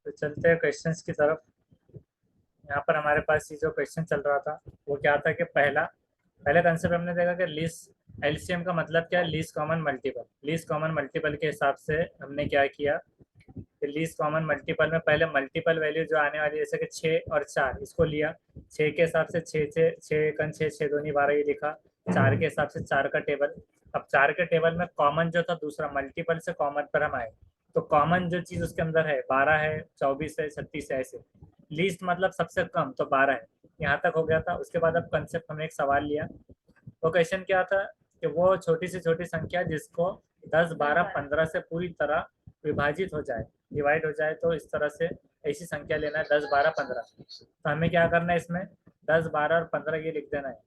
तो चलते हैं क्वेश्चंस की तरफ। यहाँ पर हमारे पास ये जो क्वेश्चन चल रहा था वो क्या था कि पहले कंसेप्ट हमने देखा कि लीस्ट एलसीएम का मतलब क्या है, least common multiple. Least common multiple के हिसाब से हमने क्या किया कि लीस्ट कॉमन मल्टीपल में पहले मल्टीपल वैल्यू जो आने वाली है जैसे कि 6 और 4 इसको लिया। 6 के हिसाब से 6 6 6 एकन 6 6 दूनी 12 ये लिखा। 4 के हिसाब से 4 का टेबल। अब 4 के टेबल में कॉमन जो था दूसरा मल्टीपल से कॉमन पर हम आए। तो कॉमन जो चीज उसके अंदर है 12 है, 24 है, 36 है, ऐसे। लीस्ट मतलब सबसे कम, तो 12 है। यहाँ तक हो गया था। उसके बाद अब कंसेप्ट हमने एक सवाल लिया। वो क्वेश्चन क्या था कि वो छोटी से छोटी संख्या जिसको 10 12 15 से पूरी तरह विभाजित हो जाए, डिवाइड हो जाए, तो इस तरह से ऐसी संख्या लेना है 10 12 15। तो हमें क्या करना है इसमें 10 12 और 15 ये लिख देना है।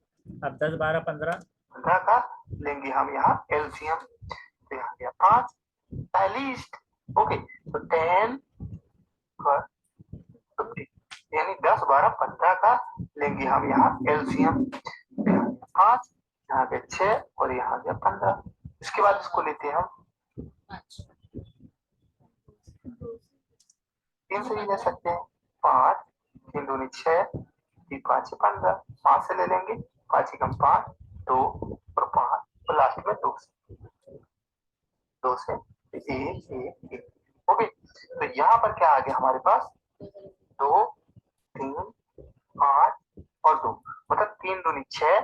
अब 10 12 15 का लेंगे हम यहाँ एलसीएम। तो यहाँ गया 5 लीस्ट। ओके, तो 10 50 यानी 10 12 15 का लेंगे हम यहाँ एलसीएम। 5 यहाँ पे 6 और यहाँ पे 15। इसके बाद इसको लेते हैं हम 3 से भी ले सकते हैं। 5 3 दूनी 6 3 5 15। 5 से ले लेंगे, 5 कम 5 2 और 5 और लास्ट में 2 से 1 ओके। तो यहाँ पर क्या आ गया हमारे पास 2 3 5 और 2 मतलब 3 दूनी 6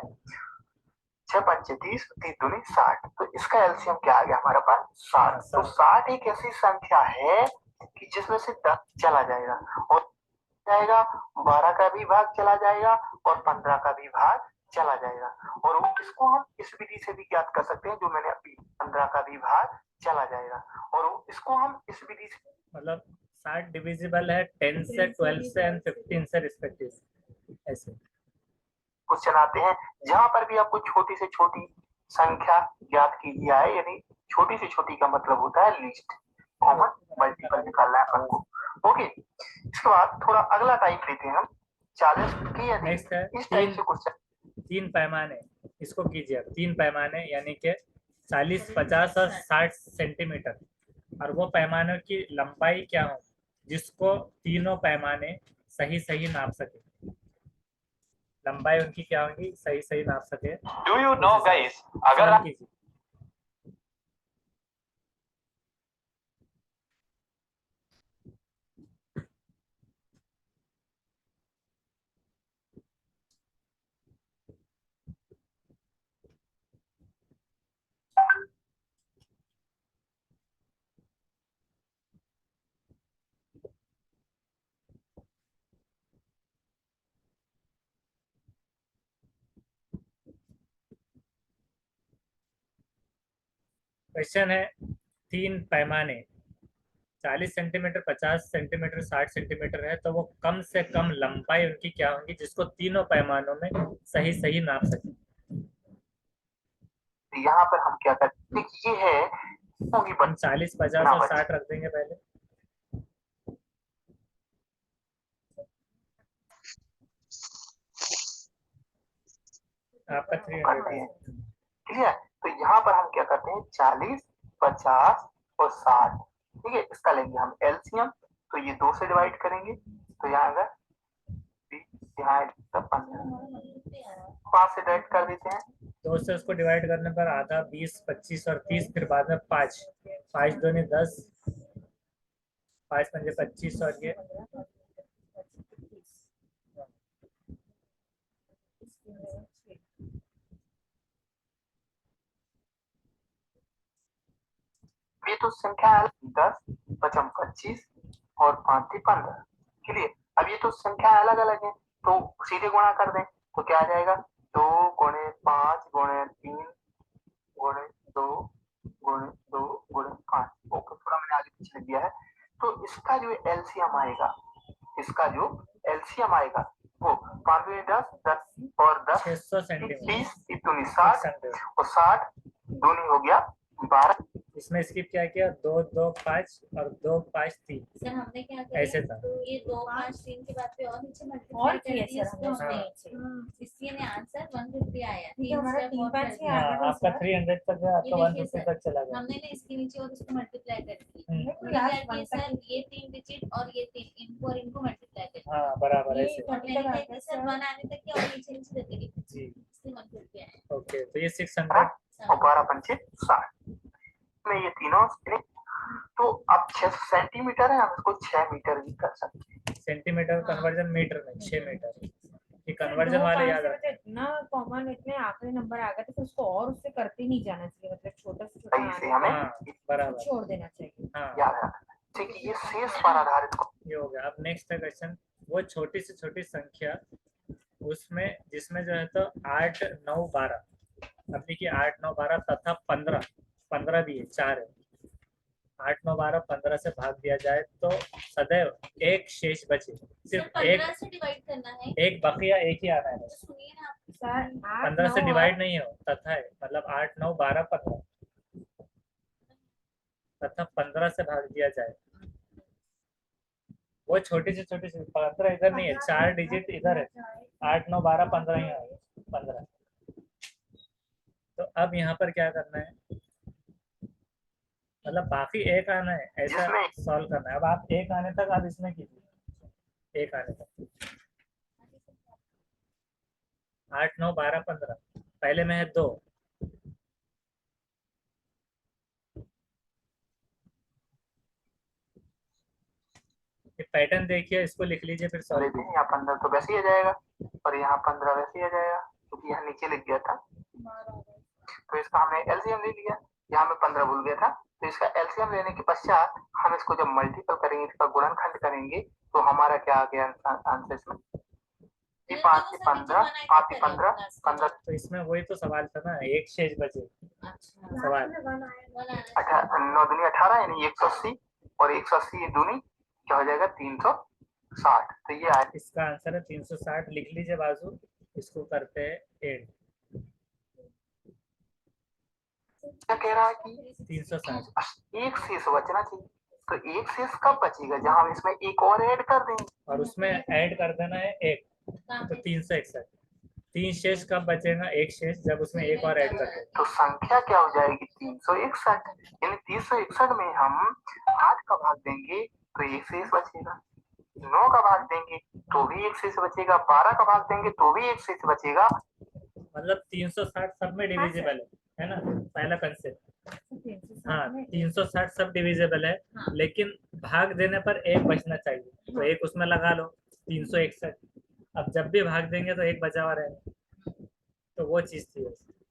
6 5 30 3 दूनी 60। तो इसका एलसीएम क्या आ गया हमारे पास 60। तो 60 एक ऐसी संख्या है कि जिसमें से 10 चला जाएगा और 12 का भी भाग चला जाएगा और 15 का भी भाग चला जाएगा। और इसको हम इस विधि से भी ज्ञात कर सकते हैं जो मैंने अभी 15 का भी भाग चला जाएगा। और इसको हम इस विधि से मतलब 60 डिविजिबल है 10 से 12 से एंड 15 से रिस्पेक्टिव ऐसे क्वेश्चन आते हैं जहां पर भी आपको छोटी से छोटी संख्या ज्ञात कीजिए जाए, यानी छोटी से छोटी का मतलब होता है लीस्ट कॉमन मल्टीपल निकालना है अपन को। ओके, इसके बाद थोड़ा अगला टाइप लेते हैं हम 40 की यदि नेक्स्ट है इस टाइप से क्वेश्चन। 3 पैमाने। इसको कीजिए अब 3 पैमाने यानी कि 40 50 और 60 सेंटीमीटर। और वो पैमानों की लंबाई क्या हो जिसको तीनों पैमाने सही सही नाप सके। लंबाई उनकी क्या होगी सही सही नाप सके। डू यू नो गाइस, अगर आप कीजिए क्वेश्चन है 3 पैमाने 40 सेंटीमीटर 50 सेंटीमीटर 60 सेंटीमीटर है, तो वो कम से कम लंबाई उनकी क्या होगी जिसको तीनों पैमानों में सही सही नाप सके। यहाँ पर हम क्या करते हैं, ये है हम 40 50 और 60 रख देंगे पहले। आपका 300 है। क्लियर। तो यहाँ पर हम क्या करते हैं 40 50 और 60। ठीक है, इसका लेंगे हम एलसीएम। तो ये 2 से डिवाइड करेंगे तो यहाँ अगर यहाँ 5 से डिवाइड कर देते हैं। 2 से उसको डिवाइड करने पर आधा 20 25 और 30 फिर बाद में 5 5 दूनी 10 5 पंजे 25 और ये ये तो संख्या है 10 पचम 25 और 5 15। क्लियर। अब ये तो संख्या अलग अलग है तो सीधे गुणा कर दें तो क्या आ जाएगा 2 5 गुणे 3 गुणे 2 गुणे 2 गुणे 5। ओके, थोड़ा मैंने आगे पीछे लिख दिया है। तो इसका जो एलसीएम आएगा, इसका जो एलसीएम आएगा वो 5 में 10, 10 और 10 600 सेंटीमीटर 30, 30 60 600। और 60 दूनी हो गया 12। इसमें स्किप क्या किया, 2 2 5 और 2 5 3 सर हमने क्या किया, ऐसे था। तो ये 2 5 3 के बाद पे और नीचे और मल्टीप्लाई कर किया दिया सर हमने इसको हमने, उसमें। इसलिए ने आंसर 150 आया। ठीक है, हमारा 3 5 6 आ हाँ, गया था आपका सर। 300 तक गया, आपका ये देखिए 150 सर, तक चला गया। हमने ना इसके नीचे और इसको मल्टीप्लाई कर दिया। हम्म, तो क्या लास्ट किया वन सर, तक ये 3 डिजिट और ये 3 इनको और इनको मल्टीप्लाई कर दिया। हाँ बराबर ये ऐसे। और मैंने क्या किया सर, सर 1 आने तक के और नीचे नीचे देते गए, जी इसलिए 150 आया। ओके, तो ये 600 और 12 पंचे 60 में ये तीनों स्प्लिट। तो अब 6 सेंटीमीटर है, हम इसको 6 मीटर भी कर सकते हैं। सेंटीमीटर कन्वर्जन मीटर में 6 मीटर। ये कन्वर्जन वाले याद रखना। इतना कॉमन, इतने आखिरी नंबर आ गए थे तो उसको और उससे करते नहीं जाना चाहिए, मतलब छोटा से छोटा सही से आने हमें हाँ बराबर। छोड़ देना चाहिए। हाँ याद रखना। ठीक है, ये शेष पर आधारित ये हो गया। अब नेक्स्ट है क्वेश्चन, वो छोटी से छोटी संख्या उसमें जिसमें जो है तो 8 9 12, अब देखिए 8 9 12 तथा 15 15 दिए 4 है। 8 9 12 15 से भाग दिया जाए तो सदैव एक शेष बचे, सर सिर्फ 15 से डिवाइड करना है, एक बकिया एक ही आना है तो बस। सुनिए ना आप, सर 15 से डिवाइड नहीं हो, तथा है मतलब 8 9 12 15 तथा 15 से भाग दिया जाए। वो छोटी से छोटी 15 इधर नहीं है, 4 डिजिट इधर है, 8 9 12 15 ही आएगा 15। तो अब यहाँ पर क्या करना है, मतलब बाकी एक आना है ऐसा सॉल्व करना है। अब आप एक आने तक आप इसमें कीजिए, एक आने तक 8 9 12 15, पहले में है 2, पैटर्न देखिए, इसको लिख लीजिए फिर सॉल्व लेते हैं। यहाँ 15 तो वैसे ही आ जाएगा और यहाँ 15 वैसे ही आ जाएगा, क्योंकि यहाँ नीचे लिख गया था। तो इसका हमने एलसीएम ले लिया, यहाँ में 15 भूल गया था। तो इसका एलसीएम लेने के पश्चात हम इसको जब मल्टीपल करेंगे, इसका गुणनखंड करेंगे, तो हमारा क्या आ गया आंसर इसमें, 5 15 5 15 15। तो इसमें वही तो सवाल था ना, एक शेष बचे अच्छा सवाल। 9 दूनी 18 यानी 180 और 180 दूनी क्या हो जाएगा 360। तो ये आया। इसका आंसर है 360, लिख लीजिए बाजू। इसको करते हैं एड, क्या कह रहा है कि 360 एक शेष बचना चाहिए। तो एक शेष कब बचेगा, जहां हम इसमें एक और ऐड कर देंगे। और उसमें ऐड कर देना है एक, तो 361। 3 शेष कब बचेगा, एक शेष जब उसमें एक और ऐड कर दें। तो संख्या क्या हो जाएगी 361, यानी 361 में हम 8 का भाग देंगे तो एक शेष बचेगा, 9 का भाग देंगे तो भी एक शेष बचेगा, 12 का भाग देंगे तो भी एक शेष बचेगा। मतलब 360 सब में डिविजिबल है ना, पहला कंसेप्ट। हाँ 360 सब डिविजिबल है, लेकिन भाग देने पर एक बचना चाहिए, तो एक उसमें लगा लो 361। अब जब भी भाग देंगे तो एक बचा हुआ रहेगा, तो वो चीज थी।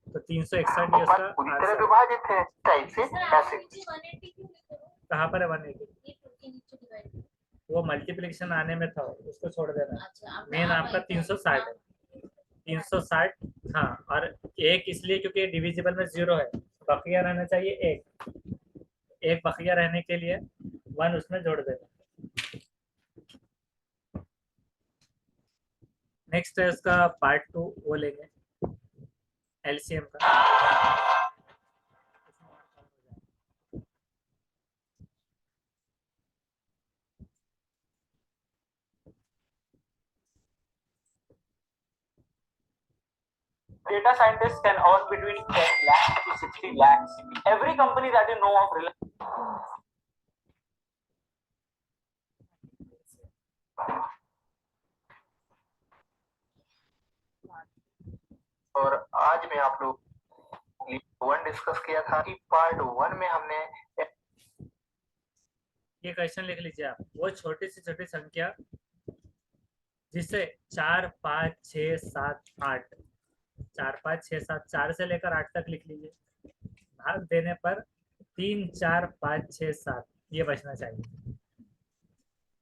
तो 361 ये उसका पूरी तरह आंसर। विभाजित है टाइप से सर आप ऐसे। नीचे 180 क्यों लिख रहे हो, कहाँ पर है 180? ये 2 के नीचे डिवाइड। वो मल्टीप्लिकेशन आने में था, उसको छोड़ देना। अच्छा मेन आपका 360 है, 360। हाँ, और एक इसलिए क्योंकि डिविजिबल में 0 है, बकिया रहना चाहिए एक, एक बकिया रहने के लिए 1 उसमें जोड़ देना। नेक्स्ट है उसका पार्ट 2, वो लेंगे एलसीएम का। Data scientists can earn between 10 lakhs to 60 lakhs. Every company that you know of और आज मैं आप लोग 1 डिस्कस किया था कि पार्ट 1 में हमने ये क्वेश्चन लिख लीजिए आप, वो छोटी से छोटी संख्या जिसे 4 5 6 7 8, 4 5 6 7, 4 से लेकर 8 तक लिख लीजिए, भाग देने पर 3 4 5 6 7 ये बचना चाहिए।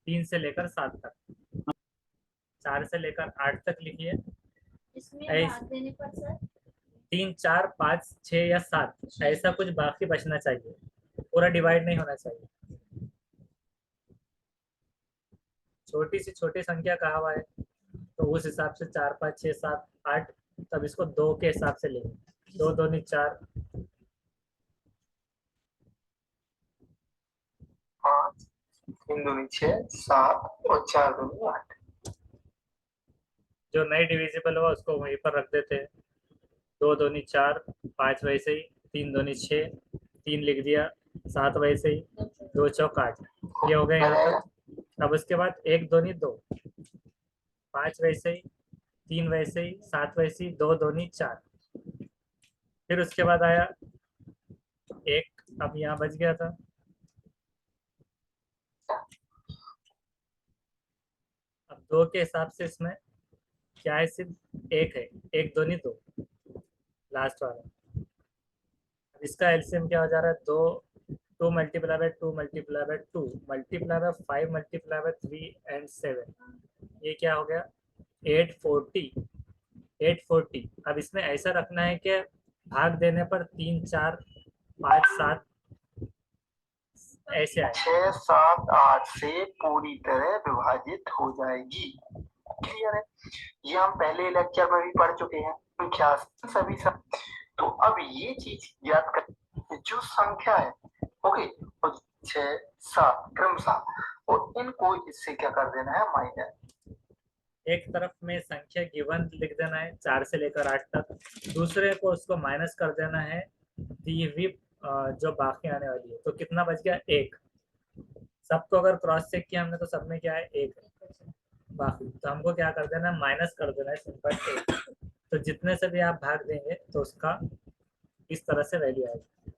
3 से लेकर 7 तक, 4 से लेकर 8 तक लिखिए। इसमें ऐसे। भाग देने पर सर 3 4 5 6 या 7 ऐसा कुछ बाकी बचना चाहिए, पूरा डिवाइड नहीं होना चाहिए। छोटी सी छोटी संख्या कहा हुआ है तो उस हिसाब से 4 5 6 7 8, तब इसको 2 के हिसाब से लेंगे। 2 2 4, 5, 3 दूनी 6, 7 और 4 दूनी 8। जो नई डिविजिबल हुआ उसको वहीं पर रख देते हैं। 2 दूनी 4, 5 वैसे ही, 3 दूनी 6, 3 लिख दिया, 7 वैसे ही, 2 चौक 8, ये हो गया यहाँ तक। अब उसके बाद 1 दूनी 2, 5 वैसे ही, 3 वैसे ही, 7 वैसे ही, 2 दूनी 4, फिर उसके बाद आया 1, अब यहाँ बच गया था। अब 2 के हिसाब से इसमें क्या है, सिर्फ 1 है, 1 दूनी 2 लास्ट वाला। अब इसका एलसीएम क्या हो जा रहा है, 2 multiply by 2 multiply by 2 multiply by 5 multiply by 3 and 7, ये क्या हो गया 840। 840। अब इसमें ऐसा रखना है कि भाग देने पर 3 4 5 7 ऐसे आए। 6 7 8 से पूरी तरह विभाजित हो जाएगी। क्लियर है? ये हम पहले लेक्चर में भी पढ़ चुके हैं संख्या सभी सब। तो अब ये चीज याद कर, जो संख्या है ओके, 6 7 क्रमशः, और इनको इससे क्या कर देना है माइनस। एक तरफ में संख्या गिवन लिख देना है 4 से लेकर 8 तक, दूसरे को उसको माइनस कर देना है दी हुई जो बाकी आने वाली है। तो कितना बच गया 1। सबको अगर क्रॉस चेक किया हमने तो सब में क्या है 1 है बाकी, तो हमको क्या कर देना है माइनस कर देना है सिंपल 1। तो जितने से भी आप भाग देंगे तो उसका इस तरह से वैल्यू आएगी।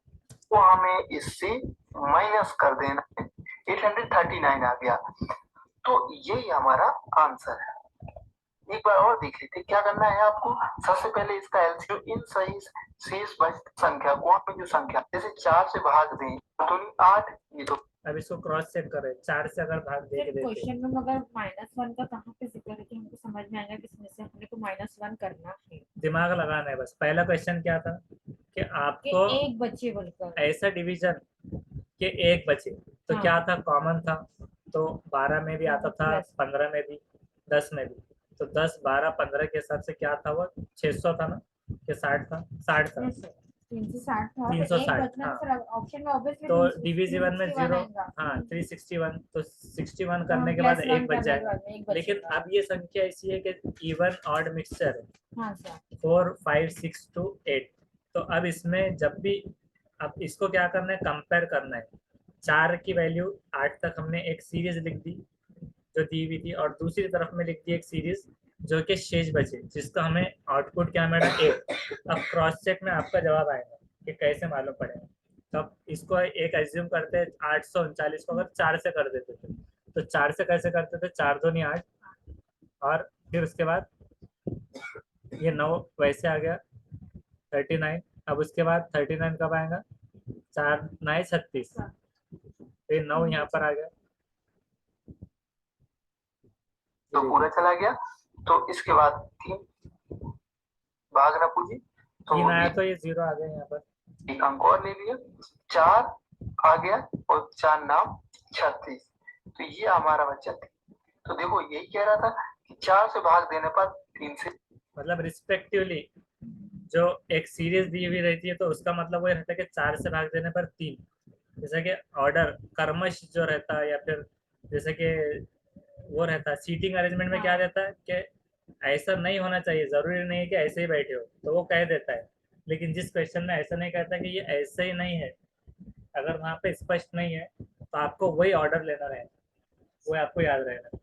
तो हमें इससे माइनस कर देना है, 839 आ गया। तो यही हमारा आंसर है। एक बार और देख लेते क्या करना है आपको। सबसे पहले इसका एलसीएम, इन सही शेष बचती संख्या को हमें जो संख्या जैसे 4 से भाग दें तो 8, ये तो अब इसको क्रॉस चेक करें, 4 से अगर भाग दे के देते क्वेश्चन में मगर -1 का कहाँ पे जिक्र है कि हमको समझ में आएगा किसमें से अपने को -1 करना है दिमाग लगाना है बस। पहला क्वेश्चन क्या था कि कि आपको एक बच्चे बोलकर ऐसा डिवीजन के 1 बचे, तो हाँ। क्या था कॉमन था, तो 12 में भी आता था, Plus। 15 में भी, 10 में भी। तो 10 12 15 के हिसाब से क्या था वो 600 था ना कि 60 था, 60 था, 360 था तो 360, एक बचना हाँ। तो फिर ऑप्शन में ऑब्वियसली तो डिविजिबल में 0, हाँ 361, तो 61 करने के बाद 1 बच जाएगा। लेकिन अब ये संख्या ऐसी है कि इवन ऑड मिक्सचर है, हाँ सर 4 5 6 2 8। तो अब इसमें जब भी, अब इसको क्या करना है कंपेयर करना है। 4 की वैल्यू 8 तक हमने एक सीरीज लिख दी जो दी हुई थी, और दूसरी तरफ में लिख दी एक सीरीज जो कि शेष बचे, जिसका हमें आउटपुट क्या मिला 1। अब क्रॉस चेक में आपका जवाब आएगा कि कैसे मालूम पड़ेगा। तब इसको एक एज्यूम करते हैं 839 को अगर 4 से कर देते थे, तो 4 से कैसे करते थे, 4 दूनी 8, और फिर उसके बाद ये 9 वैसे आ गया 39। अब उसके बाद 39 कब आएगा, 4 9 36, फिर 9 यहाँ पर आ गया, तो पूरा चला गया। तो इसके बाद 3 भाग ना पूजी, तो 3 आया तो ये 0 आ गया यहाँ पर। एक अंक और ले लिया, 4 आ गया और 4 नाम 36। तो ये हमारा बच्चा थी। तो देखो यही कह रहा था कि 4 से भाग देने पर 3 से, मतलब रिस्पेक्टिवली जो एक सीरीज दी हुई रहती है तो उसका मतलब वो रहता है कि 4 से भाग देने पर 3। जैसे कि ऑर्डर कर्मश जो रहता है, या फिर जैसे कि वो रहता है सीटिंग अरेंजमेंट में क्या रहता है कि ऐसा नहीं होना चाहिए, जरूरी नहीं है कि ऐसे ही बैठे हो, तो वो कह देता है। लेकिन जिस क्वेश्चन में ऐसा नहीं कहता कि ये ऐसे ही नहीं है, अगर वहाँ पे स्पष्ट नहीं है तो आपको वही ऑर्डर लेना रहेगा, वो आपको याद रहेगा।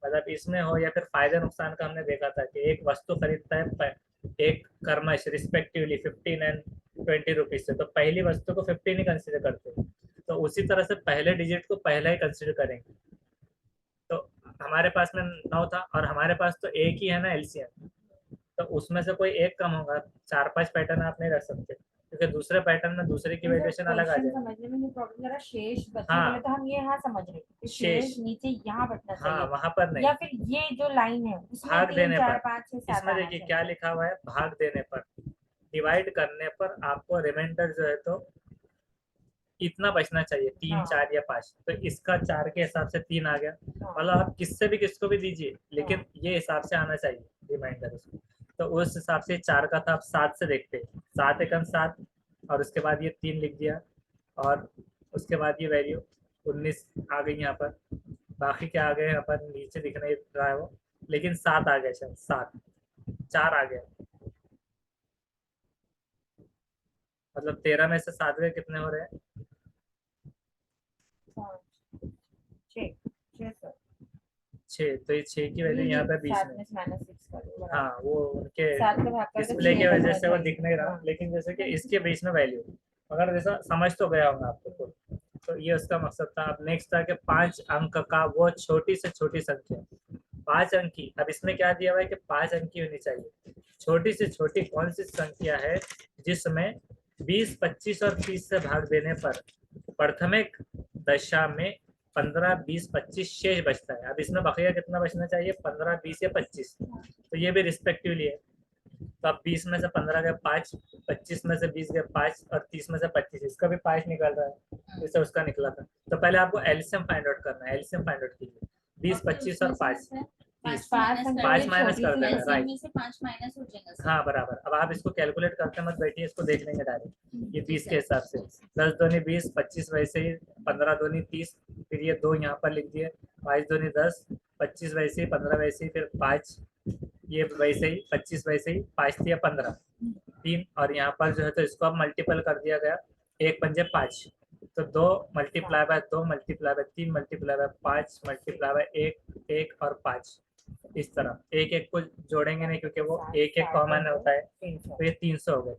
मतलब इसमें हो या फिर फायदे नुकसान का हमने देखा था कि एक वस्तु खरीदता है एक कर्मश रिस्पेक्टिवली 15 एंड 20 रुपीज से, तो पहली वस्तु को 15 ही कंसिडर करते हैं, तो उसी तरह से पहले डिजिट को पहला ही कंसिडर करेंगे। तो हमारे पास में 9 था और हमारे पास तो एक ही है ना एलसीएम, तो उसमें से कोई एक कम होगा। 4 5 पैटर्न आप नहीं रख सकते क्योंकि दूसरे पैटर्न में दूसरे की वेरिएशन अलग आ जाएगी। समझने में नहीं प्रॉब्लम जरा शेष बचने हाँ। वाला तो हम ये यहाँ समझ रहे हैं कि शेष। शेष नीचे यहाँ बचना हाँ चाहिए वहां पर नहीं, या फिर ये जो लाइन है उसमें भाग 3 देने 4 पर। 5 6 7 इसमें देखिए क्या लिखा हुआ है, भाग देने पर। डिवाइड करने पर आपको रिमाइंडर जो है तो इतना बचना चाहिए, 3, हाँ। 4 या 5। तो इसका 4 के हिसाब से 3 आ गया। हाँ। मतलब आप किससे भी किसको भी दीजिए, लेकिन ये हिसाब से आना चाहिए रिमाइंडर उसमें। तो उस हिसाब से 4 का था, आप 7 से देखते हैं, 7 एकम 7, और उसके बाद ये 3 लिख दिया, और उसके बाद ये वैल्यू 19 आ गई यहाँ पर। बाकी क्या आ गए यहाँ पर नीचे दिख नहीं रहा है वो, लेकिन 7 आ गया, शायद 7, 4 आ गया। मतलब 13 में से 7 गए, कितने हो रहे हैं? 6 सर। 6। तो ये 6 की वैल्यू यहाँ पे बीच सात में। में से -6 कर दो, बराबर। हाँ, वो उनके 7 का भाग कर डिस्प्ले की वजह से वो दिख नहीं रहा, हाँ। लेकिन जैसे कि इसके बीच में वैल्यू, अगर जैसा समझ तो गया होगा आपको तो ये उसका मकसद था। अब नेक्स्ट था कि 5 अंक का वो छोटी से छोटी संख्या, 5 अंक की। अब इसमें क्या दिया हुआ है कि 5 अंक की होनी चाहिए। छोटी से छोटी कौन सी संख्या है जिसमें 20, 25 और 30 से भाग देने पर प्राथमिक दशा में 15, 20, 25 शेष बचता है। अब इसमें बकिया कितना बचना चाहिए? 15, 20 या 25। तो ये भी रिस्पेक्टिवली है। तो अब 20 में से 15 गए 5, 25 में से 20 गए 5, और 30 में से 25, इसका भी 5 निकल रहा है, जैसे उसका निकला था। तो पहले आपको एलसीएम फाइंड आउट करना है। एलसीएम फाइंड आउट कीजिए, 20, 25 और 5, 30। 5 माइनस कर देना, राइट। में से 5 माइनस हो जाएगा सर। हाँ, बराबर। अब आप इसको कैलकुलेट करते मत बैठिए, इसको देख लेंगे डायरेक्ट। ये 20 के हिसाब से 10 दूनी 20, 25 वैसे ही, 15 दूनी 30, फिर ये 2 यहाँ पर लिख दिए, 5 दूनी 10, 25 वैसे ही, 15 वैसे ही, फिर 5 ये वैसे ही, 25 वैसे ही, 5 दिया 15, 3, और यहाँ पर जो है तो इसको अब मल्टीपल कर दिया गया, 1 पंजे 5, तो 2 multiply by 2 multiply by 3 multiply by 5 multiply by 1, 1 और 5। इस तरह एक एक को जोड़ेंगे नहीं, क्योंकि वो एक एक कॉमन होता है। 300। तो ये 300 हो गए।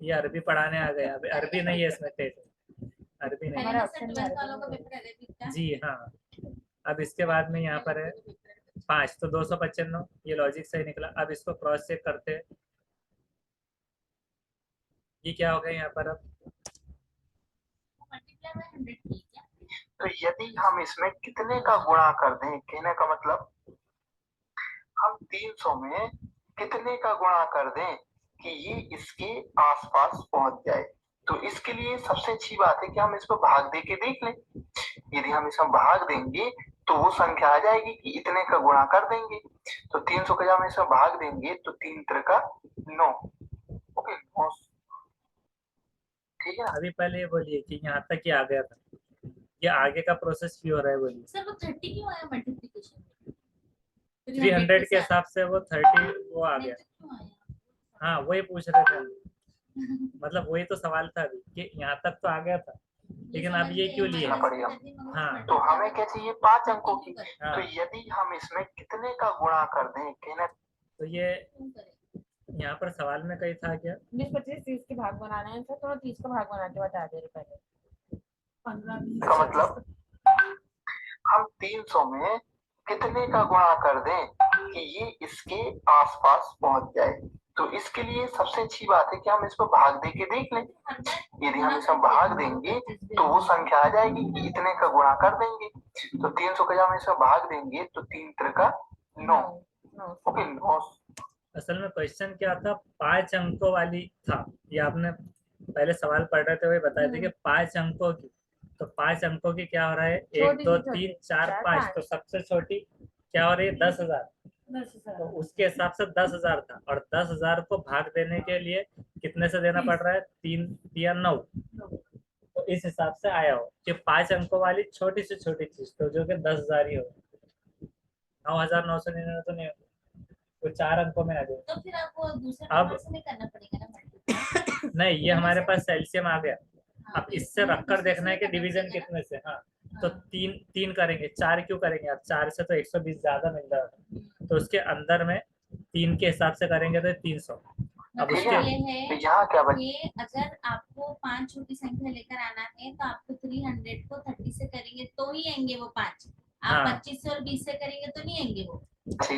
ये अरबी पढ़ाने आ गए। अभी अरबी नहीं है इसमें, टेट अरबी नहीं है। हमारा सर option 12 वालों का पेपर अरेबिक का। जी हाँ। अब इसके बाद में यहाँ पर है 5, तो 295, ये लॉजिक सही निकला। अब इसको क्रॉस चेक करते हैं, ये क्या हो गया यहाँ पर? अब मल्टीप्लाई बाय 100 की क्या? तो यदि हम इसमें कितने का गुणा कर दें, कहने का मतलब हम 300 में कितने का गुणा कर दें कि ये इसके आसपास पहुंच जाए। तो इसके लिए सबसे अच्छी बात है कि हम इसको भाग दे के देख लें। यदि हम इसमें भाग देंगे तो वो संख्या आ जाएगी कि इतने का गुणा कर देंगे। तो 300 का जब हम इसमें भाग देंगे तो 3 3 का 9। ओके, 9। ठीक है ना? अभी पहले ये बोलिए कि यहाँ तक ये आ गया था, ये आगे का प्रोसेस क्यों हो रहा है बोलिए? सर वो 30 क्यों आया मल्टीप्लिकेशन में? 300 के हिसाब से वो 30 वो आ गया। क्यों आया? हाँ, वही पूछ रहे थे हम। मतलब वही तो सवाल था अभी कि यहाँ तक तो आ गया था, लेकिन अब ये क्यों लिए? हाँ। तो हमें क्या चाहिए? 5 अंकों की। हाँ, तो यदि हम इसमें कितने का गुणा कर दें, कहना तो ये यहाँ पर सवाल में कही था क्या? 19, 25, 30 के भाग बनाना है सर, थोड़ा 30 का भाग बना के बता दे रहे पहले। 15, का मतलब हम 300 में कितने का गुणा कर दें कि ये इसके आसपास पहुंच जाए। तो इसके लिए सबसे अच्छी बात है कि हम इसको भाग दे के देख लें। यदि हम इसमें भाग देंगे तो वो संख्या आ जाएगी कि इतने का गुणा कर देंगे। तो 300 का जब हम इसमें भाग देंगे तो 3 3 का 9। ओके, 9। असल में क्वेश्चन क्या था? 5 अंकों वाली था। ये आपने पहले सवाल पढ़ रहे थे, वही बताए थे कि 5 अंकों की। तो 5 अंकों की क्या हो रहा है? 1 2 3 4 5। तो सबसे छोटी क्या हो रही है? 10,000। तो उसके हिसाब से 10,000 था, और 10,000 को भाग देने के लिए कितने से देना पड़ रहा है? 3 या 9। तो इस हिसाब से आया हो कि 5 अंकों वाली छोटी से छोटी चीज, तो जो कि 10,000 ही हो। 9,999 तो नहीं हो, तो 4 अंकों में आ जाए। तो फिर आपको दूसरे अब- नंबर से नहीं करना पड़ेगा ना मल्टीप्लाई? नहीं, ये हमारे पास एलसीएम आ गया। हाँ, अब इससे रखकर देखना है कि डिवीजन कितने से। हाँ, तो 3 करेंगे। 4 क्यों करेंगे? अब 4 से तो 120 ज्यादा मिल रहा है, तो उसके अंदर में 3 के हिसाब से करेंगे तो 300। अब मतलब उसके ये है तो यहाँ क्या बचे? कि अगर आपको 5 छोटी संख्या लेकर आना है तो आपको 300 को 30 से करेंगे तो ही आएंगे वो 5। आप हाँ। 25 से और 20 से करेंगे तो नहीं आएंगे वो।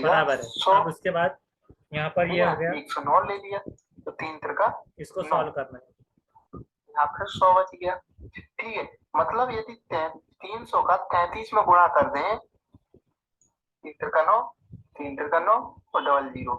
बराबर है। 100 अब उसके बाद यहाँ पर ये हो गया, 109 ले लिया तो 3 3 का इसको सॉल्व करना है। यहाँ फिर 100 बच गया। ठीक है, मतलब यदि 300 का 33 में गुणा कर दें, 3 त्रिका 9, 3 त्रिका 9 और डबल 0,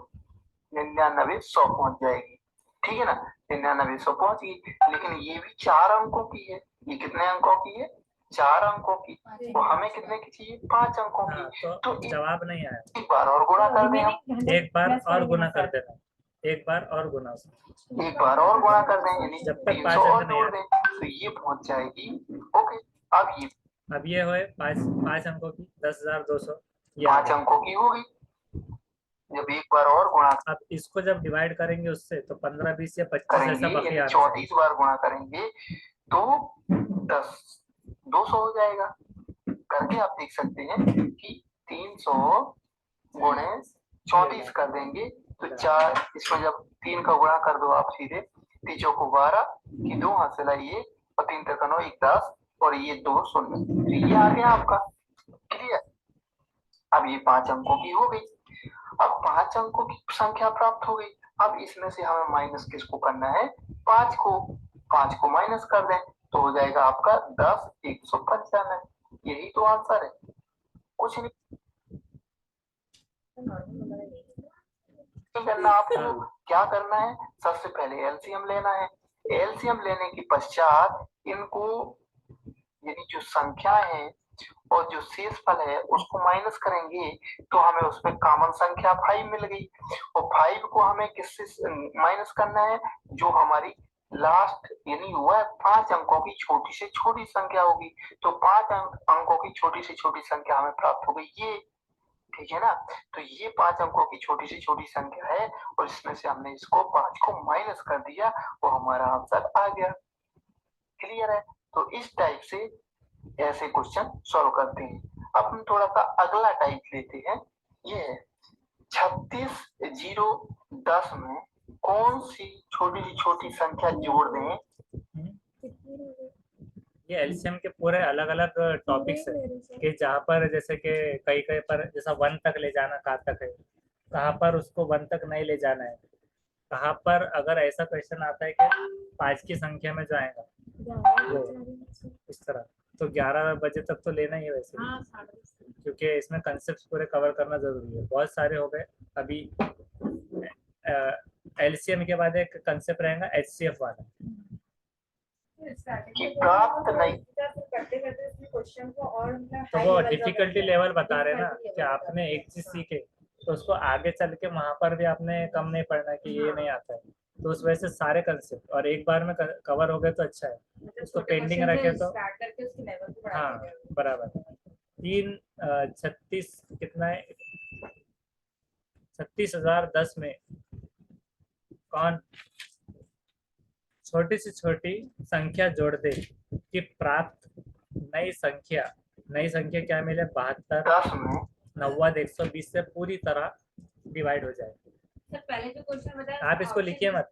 99 100 पहुंच जाएगी। ठीक है ना, 99 100 पहुंच गई। लेकिन ये भी 4 अंकों की है। ये कितने अंकों की है? 4 अंकों की। तो हमें कितने की चाहिए? 5 अंकों हाँ, की। तो तो जवाब नहीं आया। एक बार और गुणा कर दें हम। एक बार और गुना कर देना, एक बार और गुना उसमें। एक बार और गुणा कर दें, यानी जब तक 300 5 और अंक नहीं जोड़ आए। दें तो ये पहुंच जाएगी। ओके, अब ये हुए 5 अंकों की 10,200, ये आ 5 गया। अंकों की होगी। जब एक बार और गुणा अब इसको जब डिवाइड करेंगे उससे तो 15 20 या 25 ऐसा करेंगे, बाकी यानी आना चाहिए। 34 बार गुणा करेंगे तो 10 200 हो जाएगा। करके आप देख सकते हैं कि 300 गुणे 34 कर देंगे तो 4, इसमें जब 3 का गुणा कर दो आप सीधे, 3 चौको 12 की 2 हाथ से लाइए और 3 त्रिका 9 1 10 और ये 2 शून्य, तो ये आ गया आपका। क्लियर। अब ये 5 अंकों की हो गई। अब 5 अंकों की संख्या प्राप्त हो गई। अब इसमें से हमें माइनस किसको करना है? 5 को। 5 को माइनस कर दें तो हो जाएगा आपका 10 195। यही तो आंसर है, कुछ नहीं करना आपको। क्या करना है? सबसे पहले एलसीएम लेना है। एलसीएम लेने के पश्चात इनको, यानी जो संख्या है और जो शेषफल है उसको माइनस करेंगे तो हमें उसमें कॉमन संख्या 5 मिल गई। और 5 को हमें किससे माइनस करना है? जो हमारी लास्ट, यानी वह 5 अंकों की छोटी से छोटी संख्या होगी। तो 5 अंकों की छोटी से छोटी संख्या हमें प्राप्त हो गई ये। ठीक है ना, तो ये 5 अंकों की छोटी से छोटी संख्या है और इसमें से हमने इसको 5 को माइनस कर दिया और हमारा आंसर आ गया। क्लियर है? तो इस टाइप से ऐसे क्वेश्चन सॉल्व करते हैं। अब हम थोड़ा सा अगला टाइप लेते हैं। ये है 36 0 10 में कौन सी छोटी संख्या जोड़ दें? ये एलसीएम के पूरे अलग अलग टॉपिक्स है कि जहाँ पर जैसे कि कई कई पर जैसा 1 तक ले जाना कहाँ तक है, कहाँ पर उसको 1 तक नहीं ले जाना है, कहाँ पर अगर ऐसा क्वेश्चन आता है कि 5 की संख्या में जो आएगा वो इस तरह। तो 11 बजे तक तो लेना ही है वैसे, क्योंकि इसमें कंसेप्ट पूरे कवर करना जरूरी है। बहुत सारे हो गए। अभी एलसीएम के बाद एक कंसेप्ट रहेगा एचसीएफ वाला। कि प्राप्त नहीं करते करते उसमें क्वेश्चन को और तो वो डिफिकल्टी लेवल बता रहे ना कि आपने एक चीज सीखे तो उसको आगे चल के वहां पर भी आपने कम नहीं पढ़ना कि ये नहीं आता है। तो उस वजह से सारे कंसेप्ट और एक बार में कवर हो गए तो अच्छा है। उसको पेंडिंग रखे तो हाँ बराबर। 36 कितना है? 36,010 में कौन छोटी से छोटी संख्या जोड़ दे कि प्राप्त नई संख्या क्या मिले? 72 10 में 90 120 से पूरी तरह डिवाइड हो जाए। सर पहले जो क्वेश्चन बताया आप इसको लिखिए मत,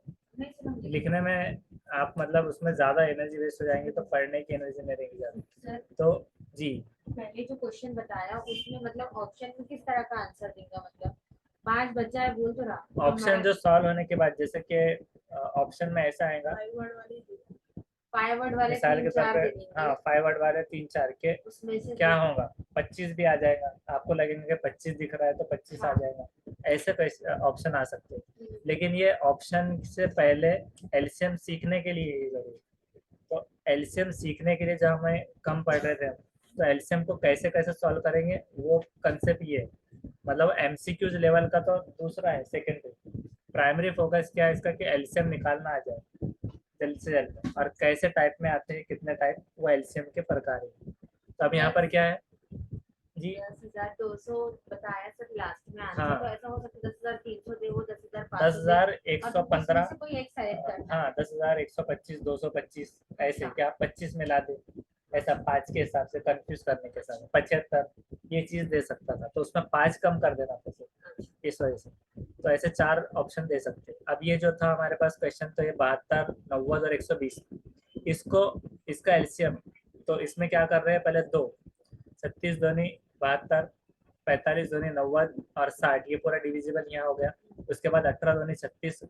लिखने में आप मतलब उसमें ज्यादा एनर्जी वेस्ट हो जाएंगी तो पढ़ने की एनर्जी नहीं रहेगी ज्यादा। तो जी पहले जो क्वेश्चन बताया उसमें मतलब ऑप्शन में किस तरह का आंसर देगा? मतलब 5 बच्चा है बोल तो रहा ऑप्शन जो सॉल्व होने के बाद जैसे कि ऑप्शन में ऐसा आएगा 5 वर्ड वाले मिसाल के 3 तौर 4 पे, दे देंगे। हाँ 5 वर्ड वाले 3 4 के उसमें से क्या होगा? 25 भी आ जाएगा। आपको लगेगा कि 25 दिख रहा है तो 25 आ जाएगा। ऐसे ऑप्शन आ सकते हैं। लेकिन ये ऑप्शन से पहले एलसीएम सीखने के लिए ही जरूरी। तो एलसीएम सीखने के लिए जब हमें कम पढ़ रहे थे तो एलसीएम को कैसे कैसे सॉल्व करेंगे वो कंसेप्ट ये है। मतलब एमसीक्यूज लेवल का तो दूसरा है, सेकेंडरी। प्राइमरी फोकस क्या है इसका कि एलसीएम निकालना आ जाए जल्द से जल्द। और कैसे टाइप में आते हैं, कितने टाइप, वो एलसीएम के प्रकार है। तो अब यहाँ पर क्या है जी? 10,200 बताया सर लास्ट में आंसर। हाँ। तो ऐसा हो सकता है 10,300 दे वो 10,500 10,115। कोई एक सेलेक्ट करना। हाँ 10,125 225 ऐसे क्या 25 मिला दे, ऐसा 5 के हिसाब से कंफ्यूज करने के साथ 75 ये चीज दे सकता था तो उसमें 5 कम कर देना था इस वजह से। तो ऐसे 4 ऑप्शन दे सकते हैं। अब ये जो था हमारे पास क्वेश्चन, तो ये 72 90 और 120 इसको इसका एलसीएम। तो इसमें क्या कर रहे हैं? पहले 2 36 दूनी 72 45 दूनी 90 और 60 ये पूरा डिविजिबल यहाँ हो गया। उसके बाद 18 दूनी 36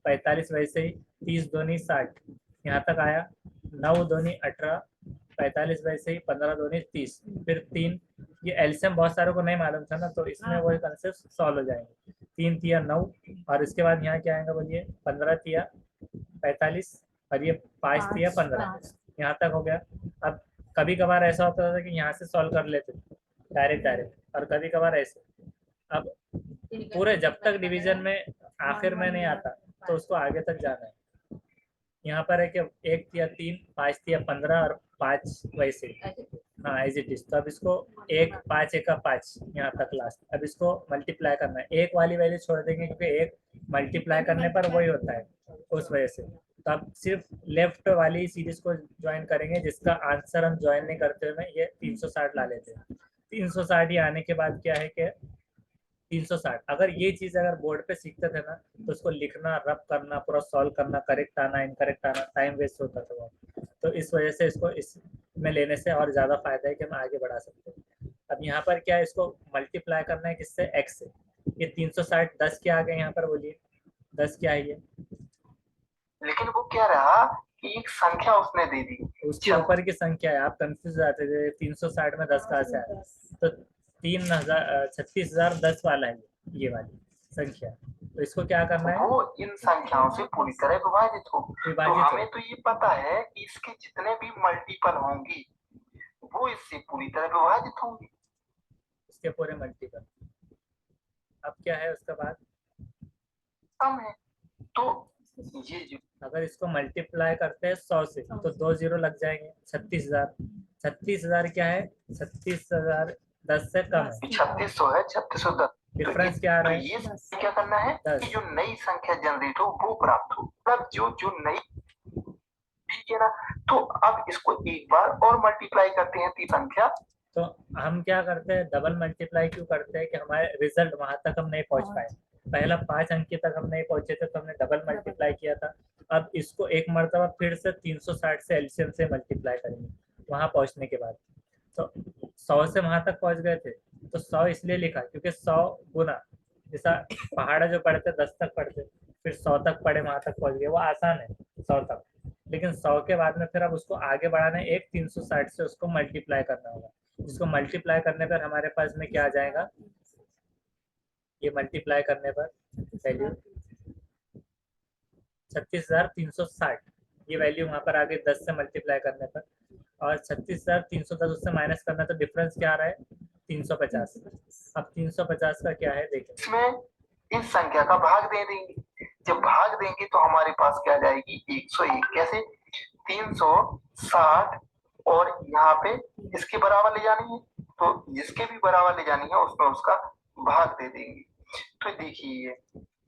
45 वैसे ही 30 दूनी 60 यहाँ तक आया। 9 दूनी 18 45 वैसे ही 15 दूनी 30 फिर 3 ये एलसीएम बहुत सारों को नहीं मालूम था ना, तो इसमें वो कंसेप्ट सॉल्व हो जाएंगे। 3 तिया 9 और इसके बाद यहाँ क्या आएगा बोलिए, 15 तिया 45 और ये 5 तिया 15, यहाँ तक हो गया। अब कभी कभार ऐसा होता था कि यहाँ से सॉल्व कर लेते डायरेक्ट, और कभी कभार ऐसे। अब पूरे जब तक डिवीजन में आखिर में नहीं आता तो उसको आगे तक जाना है। यहाँ पर है कि 1 तिया 3, 5 तिया 15 और 5 वैसे, हाँ एज इट इज। तो अब इसको 1 5 1 का 5 यहाँ तक लास्ट। अब इसको मल्टीप्लाई करना है, एक वाली वैल्यू छोड़ देंगे क्योंकि एक मल्टीप्लाई करने पर वही होता है, उस वजह से। तो अब सिर्फ लेफ्ट वाली सीरीज को ज्वाइन करेंगे, जिसका आंसर हम ज्वाइन नहीं करते हुए ये 360 ला लेते हैं। 360 ये आने के बाद क्या है कि 360, अगर ये चीज अगर बोर्ड पे सीखते थे ना तो उसको लिखना, रब करना, पूरा सॉल्व करना, करेक्ट आना, इनकरेक्ट आना, टाइम वेस्ट होता था वो। तो इस वजह से इसको इसमें लेने से और ज्यादा फायदा है कि हम आगे बढ़ा सकते हैं। अब यहाँ पर क्या है, इसको मल्टीप्लाई करना है किससे, एक्स से। ये 360 10 के आ गए यहाँ पर, बोलिए 10 क्या है ये, लेकिन वो क्या रहा कि एक संख्या उसने दे दी, उसके ऊपर की संख्या है। आप कंफ्यूज जाते थे 360 में 10 कहाँ से आया, तो 36,010 वाला है ये वाली संख्या। तो इसको क्या करना है, वो इन संख्याओं से पूरी तरह विभाजित हो। तो विभाजित हो। हमें तो ये पता है कि इसके जितने भी मल्टीपल होंगी वो इससे पूरी तरह विभाजित होंगी, इसके पूरे मल्टीपल। अब क्या है उसके बाद, कम है। तो ये जो अगर इसको मल्टीप्लाई करते हैं 100 से तो 2 जीरो लग जाएंगे, 36,000। 36,000 क्या है, 36,010 से कम है। 3600 है, 3610। डिफरेंस क्या आ रहा तो है, ये क्या करना है 10। कि जो नई संख्या जनरेट हो वो प्राप्त हो, मतलब जो नई, ठीक है ना। तो अब इसको एक बार और मल्टीप्लाई करते हैं तीन संख्या। तो हम क्या करते हैं, डबल मल्टीप्लाई क्यों करते हैं कि हमारे रिजल्ट वहां तक हम नहीं पहुंच पाए। पहला 5 अंक तक हम नहीं पहुंचे थे तो हमने डबल मल्टीप्लाई किया था। अब इसको एक मरतबा फिर से 360 से एलसीएम से मल्टीप्लाई करेंगे वहां पहुंचने के बाद। तो 100 से वहां तक पहुंच गए थे, तो 100 इसलिए लिखा क्योंकि 100 गुना, जैसा पहाड़ा जो पढ़ते 10 तक पढ़ते, फिर 100 तक पढ़े, वहां तक पहुंच गए, वो आसान है 100 तक। लेकिन 100 के बाद में फिर अब उसको आगे बढ़ाना है, एक 360 से उसको मल्टीप्लाई करना होगा, जिसको मल्टीप्लाई करने पर हमारे पास में क्या आ जाएगा, ये मल्टीप्लाई करने पर वैल्यू 36,360, ये वैल्यू वहां पर आ गई 10 से मल्टीप्लाई करने पर। और 36,310 उससे माइनस करना, तो डिफरेंस क्या आ रहा है, 350। अब 350 का क्या है देखें, इसमें इस संख्या का भाग दे देंगे। जब भाग देंगे तो हमारे पास क्या जाएगी 101, कैसे 360 और यहाँ पे इसके बराबर ले जानी है, तो जिसके भी बराबर ले जानी है उसमें उसका भाग दे देंगे। तो देखिए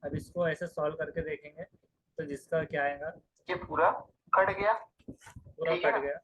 अब इसको ऐसे सॉल्व करके देखेंगे तो जिसका क्या आएगा, ये पूरा कट गया, पूरा ठीक है कट ना? गया।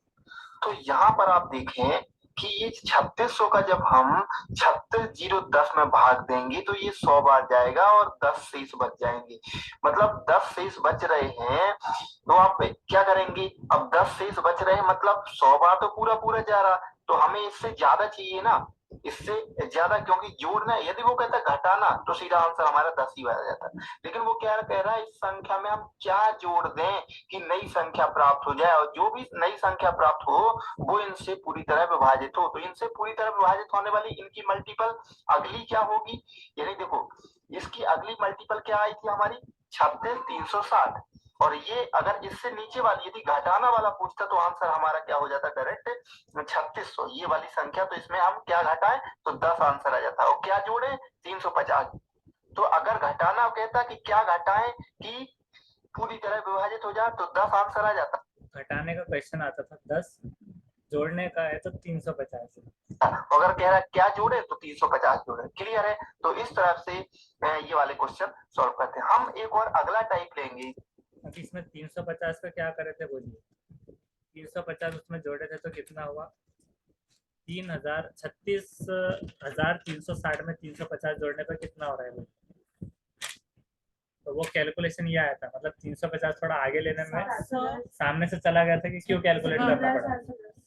तो यहाँ पर आप देखें कि ये 3600 का जब हम 36,010 में भाग देंगे तो ये 100 बार जाएगा और 10 शेष बच जाएंगे, मतलब 10 शेष बच रहे हैं। तो आप क्या करेंगे, अब 10 शेष बच रहे हैं मतलब 100 बार तो पूरा पूरा जा रहा, तो हमें इससे ज्यादा चाहिए ना, इससे ज्यादा, क्योंकि जोड़ना, यदि वो कहता घटाना तो सीधा आंसर हमारा 10 ही आ जाता। लेकिन वो क्या कह रहा है, इस संख्या में हम क्या जोड़ दें कि नई संख्या प्राप्त हो जाए, और जो भी नई संख्या प्राप्त हो वो इनसे पूरी तरह विभाजित हो। तो इनसे पूरी तरह विभाजित होने वाली इनकी मल्टीपल अगली क्या होगी, यानी देखो इसकी अगली मल्टीपल क्या आई थी हमारी 36,360, और ये अगर इससे नीचे वाली यदि घटाना वाला पूछता तो आंसर हमारा क्या हो जाता डायरेक्ट 3600, ये वाली संख्या। तो इसमें हम क्या घटाएं तो 10 आंसर आ जाता, और क्या जोड़े 350। तो अगर घटाना कहता कि क्या घटाएं कि पूरी तरह विभाजित हो जाए तो 10 आंसर आ जाता। घटाने का क्वेश्चन आता था 10, जोड़ने का है तो 350। अगर कह रहा है क्या जोड़े तो 350 जोड़े, क्लियर है। तो इस तरह से ये वाले क्वेश्चन सॉल्व करते हैं। हम एक और अगला टाइप लेंगे। अब इसमें 350 का क्या करे थे बोलिए, 350 उसमें जोड़े थे तो कितना हुआ, 36,360 में 350 जोड़ने पर कितना हो रहा है बोलिए। तो वो कैलकुलेशन ये आया था, मतलब 350 थोड़ा आगे लेने में सामने से चला गया था कि क्यों कैलकुलेट करना पड़ा।